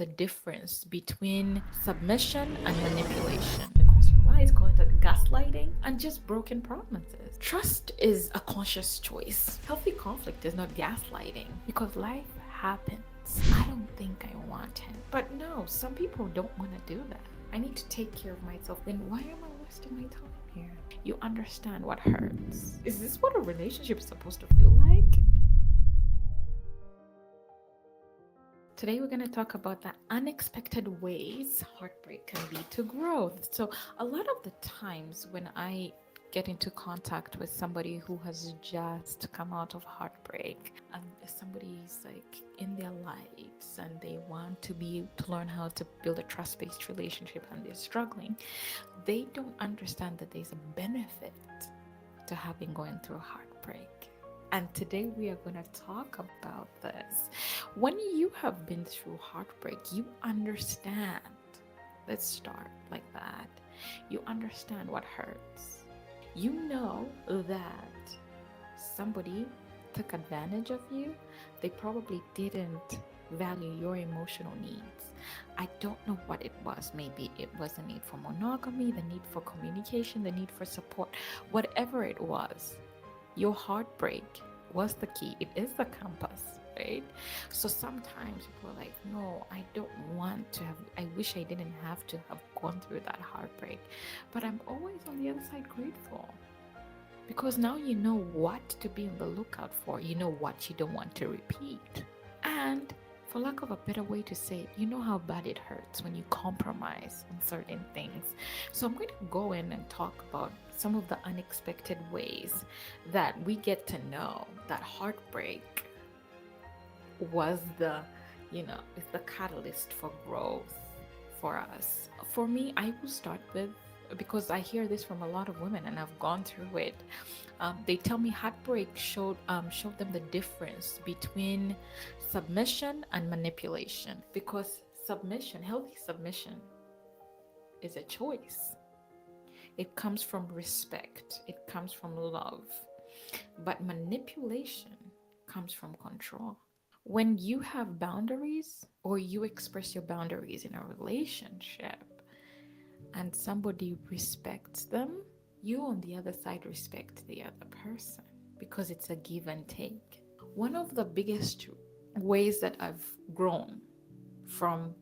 the difference between submission and manipulation. The constant lies, content gaslighting, and just broken promises. Trust is a conscious choice. Healthy conflict is not gaslighting because life happens. I don't think I want him. But no, some people don't want to do that. I need to take care of myself. Then why am I wasting my time here? You understand what hurts. Is this what a relationship is supposed to feel like? Today, we're going to talk about the unexpected ways heartbreak can lead to growth. So, a lot of the times when I get into contact with somebody who has just come out of heartbreak and somebody's like in their lives and they want to learn how to build a trust-based relationship and they're struggling, they don't understand that there's a benefit to having going through heartbreak. And today we are going to talk about this. When you have been through heartbreak, you understand. Let's start like that. You understand what hurts. You know that somebody took advantage of you. They probably didn't value your emotional needs. I don't know what it was. Maybe it was the need for monogamy, the need for communication, the need for support, whatever it was. Your heartbreak was the key. It is the compass, right? So sometimes people are like, no, I don't want to have, I wish I didn't have to have gone through that heartbreak. But I'm always on the other side grateful because now you know what to be on the lookout for. You know what you don't want to repeat. And for lack of a better way to say it, you know how bad it hurts when you compromise on certain things. So I'm going to go in and talk about some of the unexpected ways that we get to know that heartbreak was is the catalyst for growth for us. For me, I will start with, because I hear this from a lot of women and I've gone through it. They tell me heartbreak showed them the difference between submission and manipulation, because healthy submission, is a choice. It comes from respect. It comes from love. But manipulation comes from control. When you have boundaries or you express your boundaries in a relationship and somebody respects them, you on the other side respect the other person because it's a give and take. One of the biggest ways that I've grown from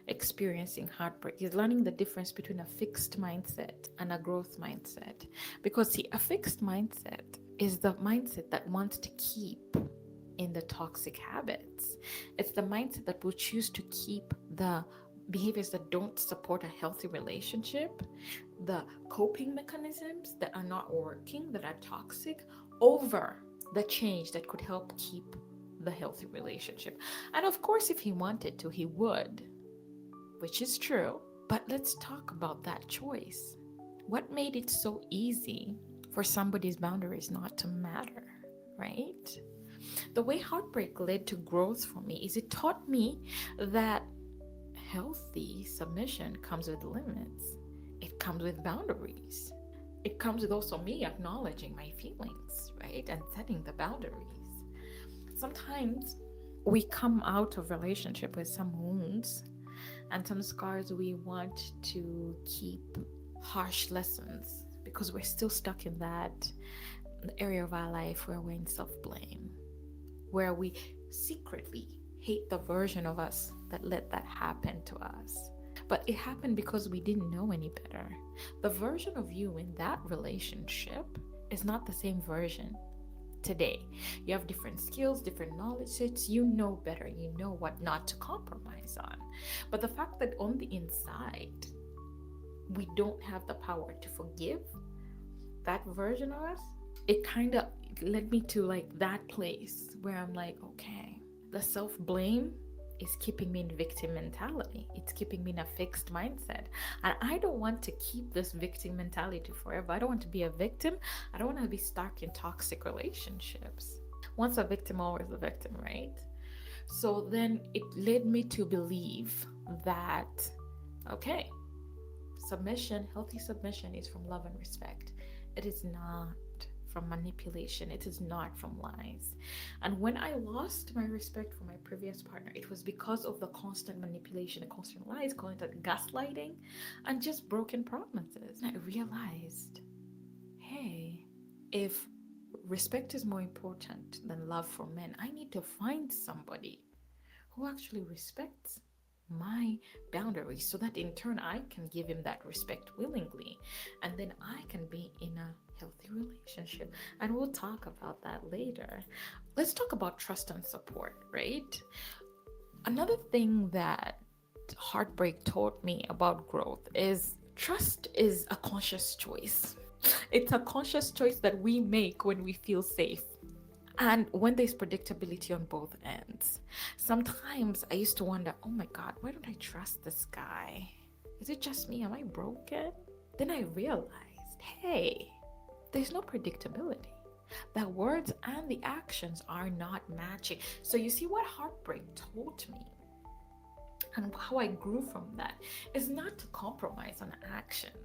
experiencing heartbreak is learning the difference between a fixed mindset and a growth mindset. Because see, a fixed mindset is the mindset that wants to keep in the toxic habits. It's the mindset that will choose to keep the behaviors that don't support a healthy relationship, the coping mechanisms that are not working, that are toxic, over the change that could help keep the healthy relationship. And of course, if he wanted to, he would, which is true. But let's talk about that choice. What made it so easy for somebody's boundaries not to matter, right? The way heartbreak led to growth for me is it taught me that healthy submission comes with limits. It comes with boundaries. It comes with also me acknowledging my feelings, right? And setting the boundaries. Sometimes we come out of relationship with some wounds and some scars. We want to keep harsh lessons because we're still stuck in that area of our life where we're in self-blame, where we secretly hate the version of us that let that happen to us. But it happened because we didn't know any better. The version of you in that relationship is not the same version today. You have different skills, different knowledge sets. You know better. You know what not to compromise on. But the fact that on the inside, we don't have the power to forgive that version of us, it kind of led me to like that place where I'm like, okay, the self-blame is keeping me in victim mentality. It's keeping me in a fixed mindset. And I don't want to keep this victim mentality forever. I don't want to be a victim. I don't want to be stuck in toxic relationships. Once a victim, always a victim, right? So then it led me to believe that, okay, submission, healthy submission is from love and respect. It is not from manipulation. It is not from lies. And when I lost my respect for my previous partner, it was because of the constant manipulation, the constant lies, constant gaslighting, and just broken promises. And I realized, hey, if respect is more important than love for men, I need to find somebody who actually respects my boundaries so that in turn I can give him that respect willingly, and then I can be in a healthy relationship. And we'll talk about that later. Let's talk about trust and support, right? Another thing that heartbreak taught me about growth is trust is a conscious choice. It's a conscious choice that we make when we feel safe and when there's predictability on both ends. Sometimes I used to wonder, oh my God, why don't I trust this guy? Is it just me? Am I broken? Then I realized, hey, there's no predictability. The words and the actions are not matching. So you see what heartbreak taught me and how I grew from that is not to compromise on actions.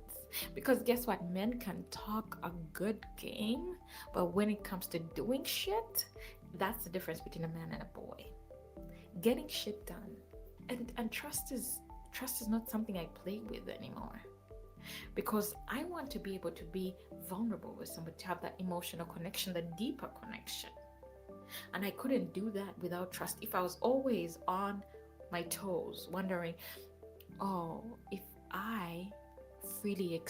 Because guess what? Men can talk a good game, but when it comes to doing shit, that's the difference between a man and a boy. Getting shit done. And trust is not something I play with anymore. Because I want to be able to be vulnerable with somebody, to have that emotional connection, the deeper connection. And I couldn't do that without trust. If I was always on my toes, wondering, oh, if I freely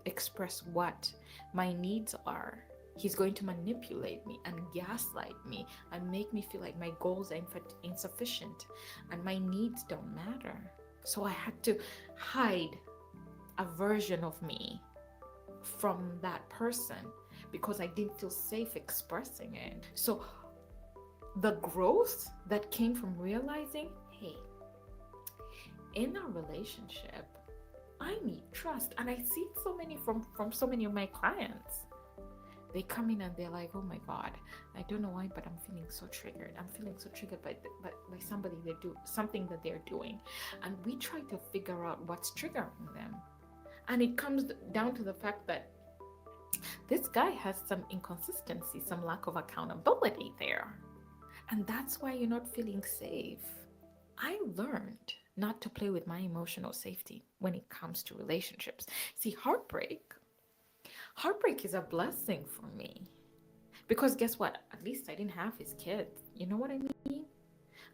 express what my needs are, he's going to manipulate me and gaslight me and make me feel like my goals are insufficient and my needs don't matter. So I had to hide a version of me from that person because I didn't feel safe expressing it. So the growth that came from realizing, hey, in a relationship, I need trust. And I see it so many from so many of my clients. They come in and they're like, oh my God, I don't know why, but I'm feeling so triggered. I'm feeling so triggered by somebody, they do something that they're doing. And we try to figure out what's triggering them. And it comes down to the fact that this guy has some inconsistency, some lack of accountability there. And that's why you're not feeling safe. I learned not to play with my emotional safety when it comes to relationships. See, heartbreak is a blessing for me. Because guess what? At least I didn't have his kids. You know what I mean?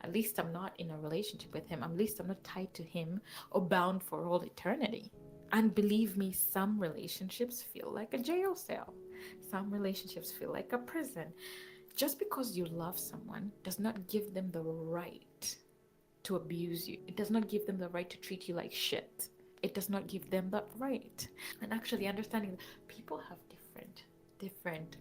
At least I'm not in a relationship with him. At least I'm not tied to him or bound for all eternity. And believe me, some relationships feel like a jail cell. Some relationships feel like a prison. Just because you love someone does not give them the right to abuse you. It does not give them the right to treat you like shit. It does not give them that right. And actually understanding that people have different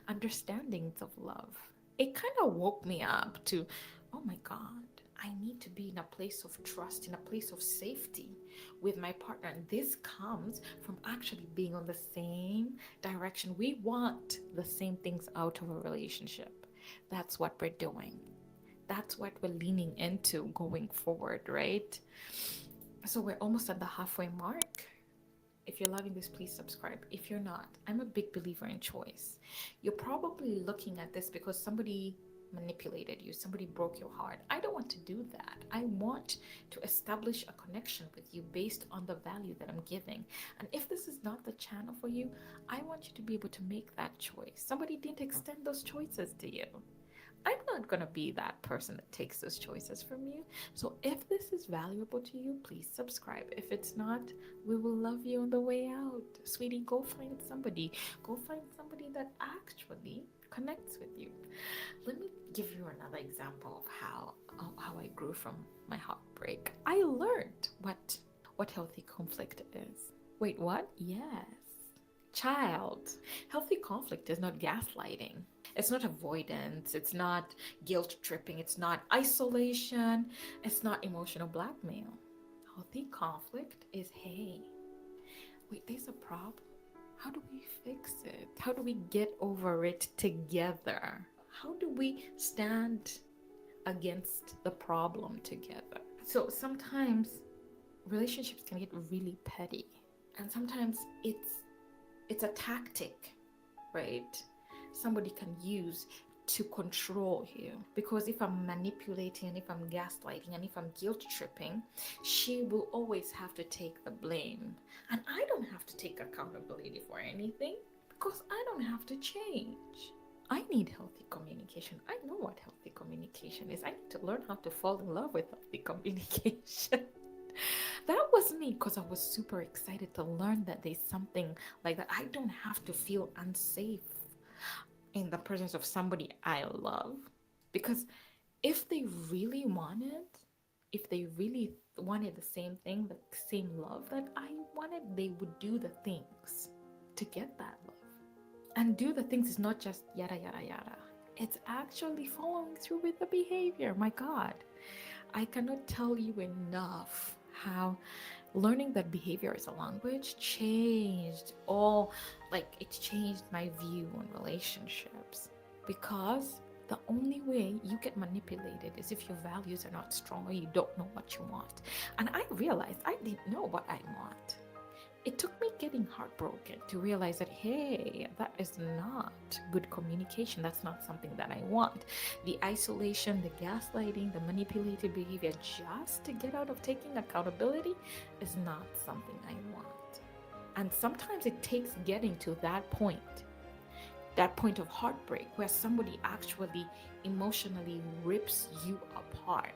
understandings of love. It kind of woke me up to, oh my God, I need to be in a place of trust, in a place of safety with my partner. And this comes from actually being on the same direction. We want the same things out of a relationship. That's what we're doing. That's what we're leaning into going forward, right? So we're almost at the halfway mark. If you're loving this, please subscribe. If you're not, I'm a big believer in choice. You're probably looking at this because somebody manipulated you, somebody broke your heart. I don't want to do that. I want to establish a connection with you based on the value that I'm giving. And if this is not the channel for you, I want you to be able to make that choice. Somebody didn't extend those choices to you. I'm not going to be that person that takes those choices from you. So if this is valuable to you, please subscribe. If it's not, we will love you on the way out. Sweetie, go find somebody. Go find somebody that actually connects with you. Let me give you another example of how I grew from my heartbreak. I learned what healthy conflict is. Wait, what? Yes. Child. Healthy conflict is not gaslighting. It's not avoidance. It's not guilt tripping. It's not isolation. It's not emotional blackmail. Healthy conflict is, hey, wait, there's a problem. How do we fix it? How do we get over it together? How do we stand against the problem together? So sometimes relationships can get really petty. And sometimes it's a tactic right? Somebody can use to control you. Because if I'm manipulating, and if I'm gaslighting, and if I'm guilt tripping, she will always have to take the blame. And I don't have to take accountability for anything because I don't have to change. I need healthy communication. I know what healthy communication is. I need to learn how to fall in love with healthy communication. That was me because I was super excited to learn that there's something like that. I don't have to feel unsafe in the presence of somebody I love. Because if they really wanted, if they really wanted the same thing, the same love that I wanted, they would do the things to get that love. And do the things is not just yada yada yada. It's actually following through with the behavior. My God, I cannot tell you enough how learning that behavior is a language changed all, like it changed my view on relationships. Because the only way you get manipulated is if your values are not strong or you don't know what you want. And I realized I didn't know what I want. It took me getting heartbroken to realize that, hey, that is not good communication. That's not something that I want. The isolation, the gaslighting, the manipulative behavior just to get out of taking accountability is not something I want. And sometimes it takes getting to that point of heartbreak where somebody actually emotionally rips you apart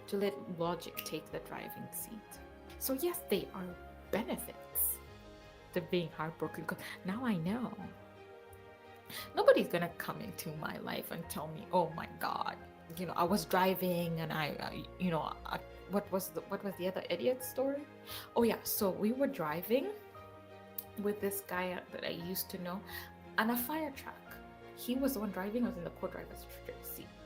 to let logic take the driving seat. So, yes, they are benefits to being heartbroken because now I know nobody's gonna come into my life and tell me, oh my God, I was driving and what was the other idiot story? Oh yeah, so we were driving with this guy that I used to know on a fire truck. He was the one driving. I was in the co-driver's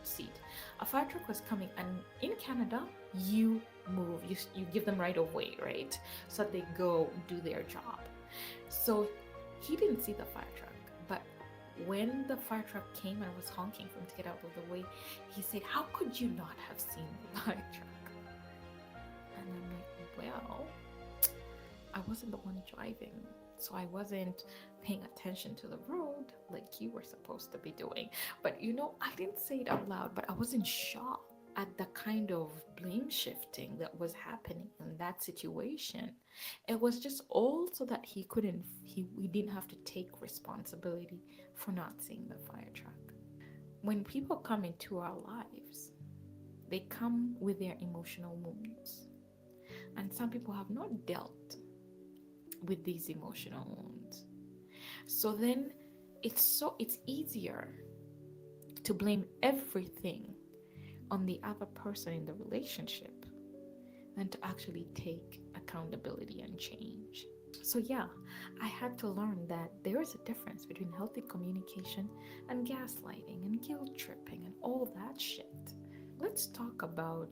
seat. A fire truck was coming, and in Canada, you move, you give them right of way, right? So they go do their job. So he didn't see the fire truck, but when the fire truck came and was honking for him to get out of the way, he said, "How could you not have seen the fire truck?" And I'm like, well, I wasn't the one driving, so I wasn't paying attention to the road like you were supposed to be doing. But I didn't say it out loud, but I was in shock at the kind of blame shifting that was happening in that situation. It was just all so that he didn't have to take responsibility for not seeing the fire truck. When people come into our lives, they come with their emotional wounds. And some people have not dealt with these emotional wounds. So then it's easier to blame everything on the other person in the relationship than to actually take accountability and change. So yeah, I had to learn that there is a difference between healthy communication and gaslighting and guilt tripping and all that shit. Let's talk about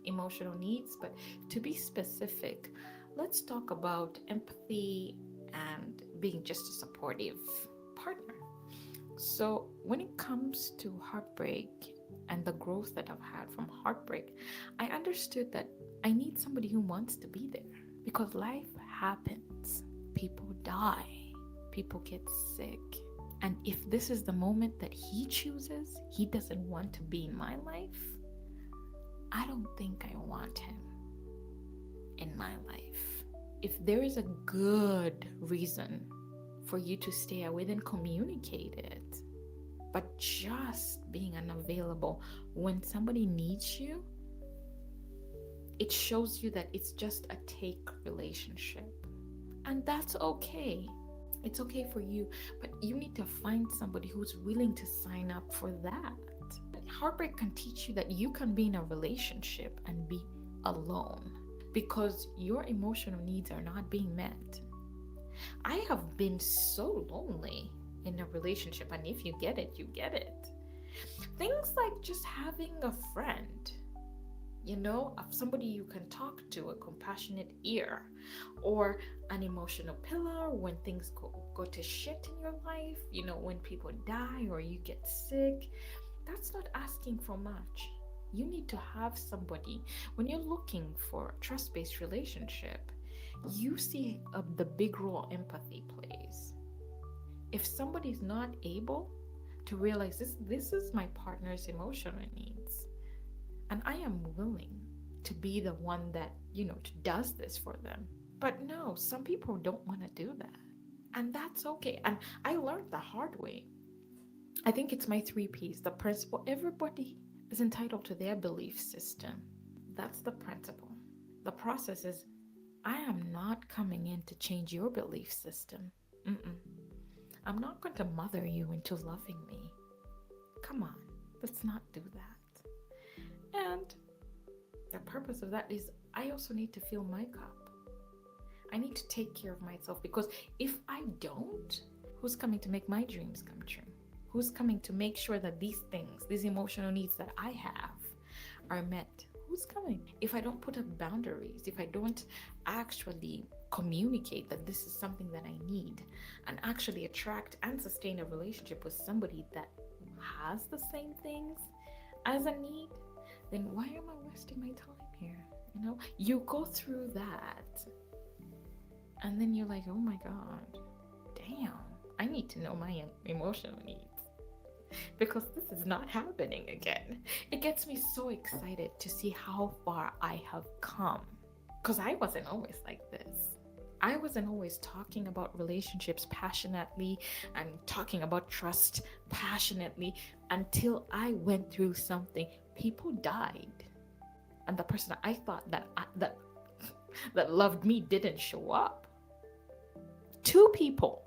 emotional needs, but to be specific, let's talk about empathy and being just a supportive partner. So when it comes to heartbreak and the growth that I've had from heartbreak, I understood that I need somebody who wants to be there because life happens. People die, people get sick. And if this is the moment that he chooses, he doesn't want to be in my life, I don't think I want him in my life. If there is a good reason for you to stay away, then communicate it. But just being unavailable when somebody needs you, it shows you that it's just a take relationship. And that's okay. It's okay for you, but you need to find somebody who's willing to sign up for that. Heartbreak can teach you that you can be in a relationship and be alone because your emotional needs are not being met. I have been so lonely in a relationship, and if you get it, you get it. Things like just having a friend, somebody you can talk to, a compassionate ear, or an emotional pillar when things go to shit in your life, when people die or you get sick. That's not asking for much. You need to have somebody. When you're looking for a trust-based relationship, you see the big role empathy plays. If somebody's not able to realize this is my partner's emotional needs, and I am willing to be the one that, does this for them. But no, some people don't want to do that. And that's okay. And I learned the hard way. I think it's my three P's. The principle: everybody is entitled to their belief system. That's the principle. The process is, I am not coming in to change your belief system. Mm-mm. I'm not going to mother you into loving me. Come on, let's not do that. And the purpose of that is, I also need to fill my cup. I need to take care of myself, because if I don't, who's coming to make my dreams come true? Who's coming to make sure that these things, these emotional needs that I have, are met? Who's coming? If I don't put up boundaries, if I don't actually communicate that this is something that I need, and actually attract and sustain a relationship with somebody that has the same things as a need, then why am I wasting my time here? You go through that, and then you're like, oh my God, damn, I need to know my emotional needs, because this is not happening again. It gets me so excited to see how far I have come, because I wasn't always like this. I wasn't always talking about relationships passionately and talking about trust passionately until I went through something. People died, and the person I thought that loved me didn't show up. 2 people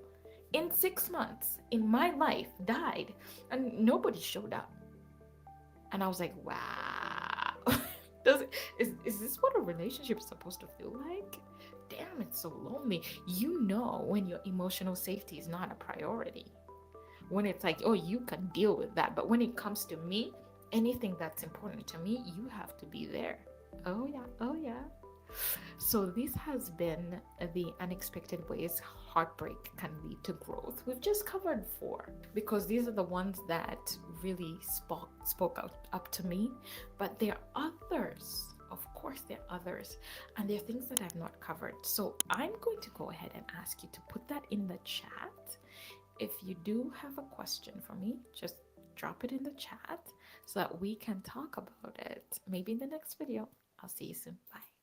in 6 months in my life died, and nobody showed up. And I was like, wow. Is this what a relationship is supposed to feel like? Damn, it's so lonely. When your emotional safety is not a priority. When it's like, oh, you can deal with that. But when it comes to me, anything that's important to me, you have to be there. Oh, yeah. Oh, yeah. So this has been the unexpected ways heartbreak can lead to growth. We've just covered 4, because these are the ones that really spoke up to me. But there are others. Of course, there are others. And there are things that I've not covered. So I'm going to go ahead and ask you to put that in the chat. If you do have a question for me, just drop it in the chat so that we can talk about it. Maybe in the next video. I'll see you soon. Bye.